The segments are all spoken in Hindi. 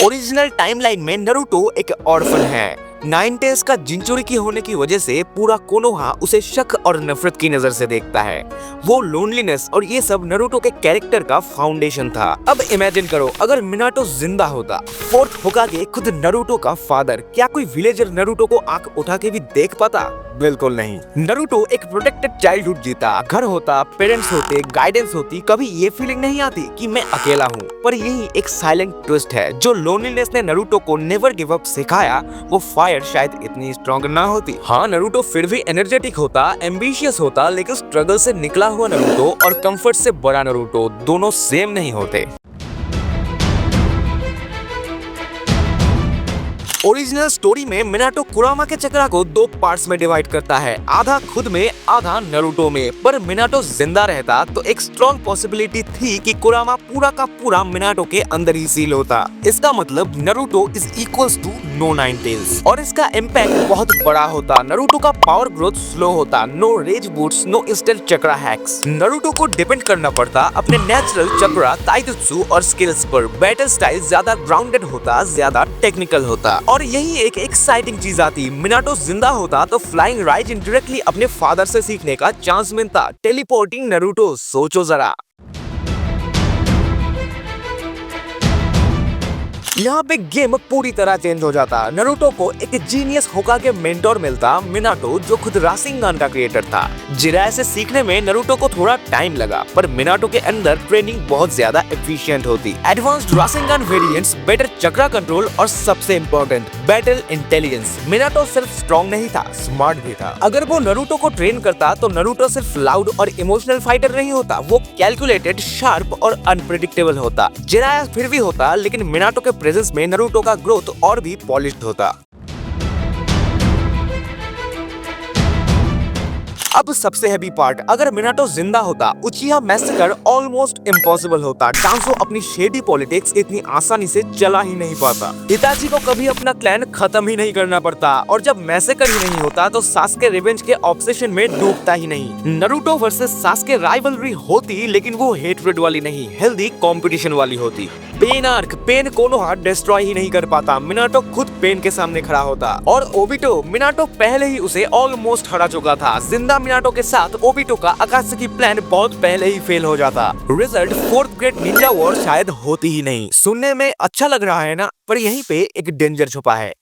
ओरिजिनल टाइमलाइन में नारुतो एक ऑर्फन है। 9 का जिंचुरिकी होने की वजह से पूरा कोनोहा उसे शक और नफरत की नजर से देखता है। वो लोनलीनेस और ये सब नारुतो के कैरेक्टर का फाउंडेशन था। अब इमेजिन करो अगर मिनाटो जिंदा होता, फोर्थ होकागे खुद नारुतो का फादर, क्या कोई विलेजर नारुतो को आंख उठा के भी देख पाता? बिल्कुल नहीं। नारुतो एक प्रोटेक्टेड चाइल्डहुड जीता, घर होता, पेरेंट्स होते, गाइडेंस होती, कभी ये फीलिंग नहीं आती कि मैं अकेला हूँ। पर यही एक साइलेंट ट्विस्ट है। जो लोनलीनेस ने नारुतो को नेवर गिव अप सिखाया, वो फायर शायद इतनी स्ट्रॉन्ग ना होती। हाँ, नारुतो फिर भी एनर्जेटिक होता, एम्बिशियस होता, लेकिन स्ट्रगल से निकला हुआ नारुतो और कंफर्ट से बड़ा नारुतो दोनों सेम नहीं होते। ओरिजिनल स्टोरी में मिनाटो कुरामा के चक्रा को 2 पार्ट्स में डिवाइड करता है, आधा खुद में, आधा नारुतो में। पर मिनाटो जिंदा रहता तो एक स्ट्रॉन्ग पॉसिबिलिटी थी कि कुरामा पूरा का पूरा मिनाटो के अंदर ही सील होता। इसका मतलब Naruto is equals to no 9 tails और इसका इम्पैक्ट बहुत बड़ा होता। नारुतो का पावर ग्रोथ स्लो होता, no rage boosts, no instant chakra hacks. Naruto को डिपेंड करना पड़ता अपने नेचुरल चक्रा, ताइजुत्सु और स्किल्स पर। बैटल स्टाइल ज्यादा ग्राउंडेड होता, ज्यादा टेक्निकल होता। और यही एक एक्साइटिंग चीज आती, मिनाटो जिंदा होता तो फ्लाइंग राइजिन डायरेक्टली अपने फादर से सीखने का चांस मिलता। टेलीपोर्टिंग नारुतो, सोचो जरा। यहाँ पे गेम पूरी तरह चेंज हो जाता। नारुतो को एक जीनियस होकागे मेंटोर मिलता, मिनाटो, जो खुद रासेंगान का क्रिएटर था। जिराय से सीखने में नारुतो को थोड़ा टाइम लगा, पर मिनाटो के अंदर ट्रेनिंग बहुत ज्यादा एफिशिएंट होती। एडवांस्ड रासेंगान वेरिएंट्स, बेटर चक्रा कंट्रोल और सबसे इम्पोर्टेंट बैटल इंटेलिजेंस। मिनाटो सिर्फ स्ट्रॉन्ग नहीं था, स्मार्ट भी था। अगर वो नारुतो को ट्रेन करता तो नारुतो सिर्फ लाउड और इमोशनल फाइटर नहीं होता, वो कैलकुलेटेड, शार्प और अनप्रेडिक्टेबल होता। जिराय फिर भी होता, लेकिन मिनाटो के प्रेजेंस में नारुतो का ग्रोथ और भी पॉलिश्ड होता। अब सबसे हैवी पार्ट, अगर मिनाटो जिंदा होता, उचिहा मैसेकर ऑलमोस्ट इम्पॉसिबल होता। डांसो अपनी शेडी पॉलिटिक्स इतनी आसानी से चला ही नहीं पाता। हिताची को कभी अपना क्लैन खत्म ही नहीं करना पड़ता, और जब मैसेकर ही नहीं होता तो सास्के रिवेंज के ऑब्सेशन में डूबता ही नहीं। नारुतो वर्सेस सास्के राइवलरी होती, लेकिन वो हेटरेड वाली नहीं, हेल्दी कंपटीशन वाली होती। Pain arc, Pain Konoha destroy ही नहीं कर पाता, मिनाटो खुद पेन के सामने खड़ा होता। और ओबिटो, मिनाटो पहले ही उसे ऑलमोस्ट हरा चुका था। जिंदा मिनाटो के साथ ओबिटो का अकात्सुकी प्लान बहुत पहले ही फेल हो जाता। Result 4th grade Ninja war शायद होती ही नहीं। सुनने में अच्छा लग रहा है ना, पर यहीं पे एक डेंजर छुपा है।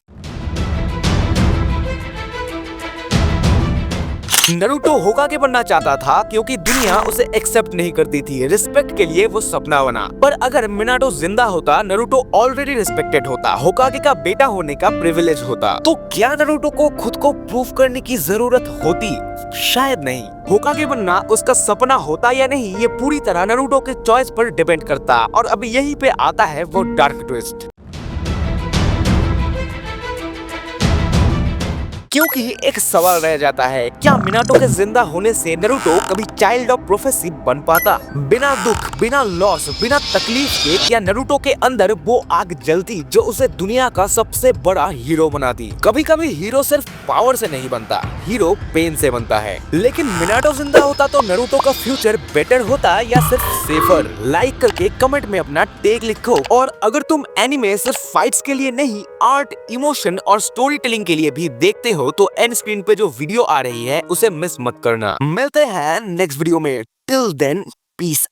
नारुतो होकागे बनना चाहता था क्योंकि दुनिया उसे एक्सेप्ट नहीं करती थी। रिस्पेक्ट के लिए वो सपना बना। पर अगर मिनाटो जिंदा होता, नारुतो ऑलरेडी रिस्पेक्टेड होता, होकागे का बेटा होने का प्रिविलेज होता। तो क्या नारुतो को खुद को प्रूव करने की जरूरत होती? शायद नहीं। होकागे बनना उसका सपना होता या नहीं, ये पूरी तरह नारुतो के चॉइस पर डिपेंड करता। और अब यहीं पे आता है वो डार्क ट्विस्ट। क्योंकि एक सवाल रह जाता है, क्या मिनाटो के जिंदा होने से नारुतो कभी चाइल्ड ऑफ प्रोफेसी बन पाता? बिना दुख, बिना लॉस, बिना तकलीफ के क्या नारुतो के अंदर वो आग जलती जो उसे दुनिया का सबसे बड़ा हीरो बनाती? कभी कभी हीरो सिर्फ पावर से नहीं बनता, हीरो पेन से बनता है। लेकिन मिनाटो जिंदा होता तो नारुतो का फ्यूचर बेटर होता या सिर्फ सेफर? लाइक करके कमेंट में अपना टेक लिखो। और अगर तुम एनिमे सिर्फ फाइट्स के लिए नहीं, आर्ट, इमोशन और स्टोरी टेलिंग के लिए भी देखते हो तो एंड स्क्रीन पे जो वीडियो आ रही है उसे मिस मत करना। मिलते हैं नेक्स्ट वीडियो में। Till then, piece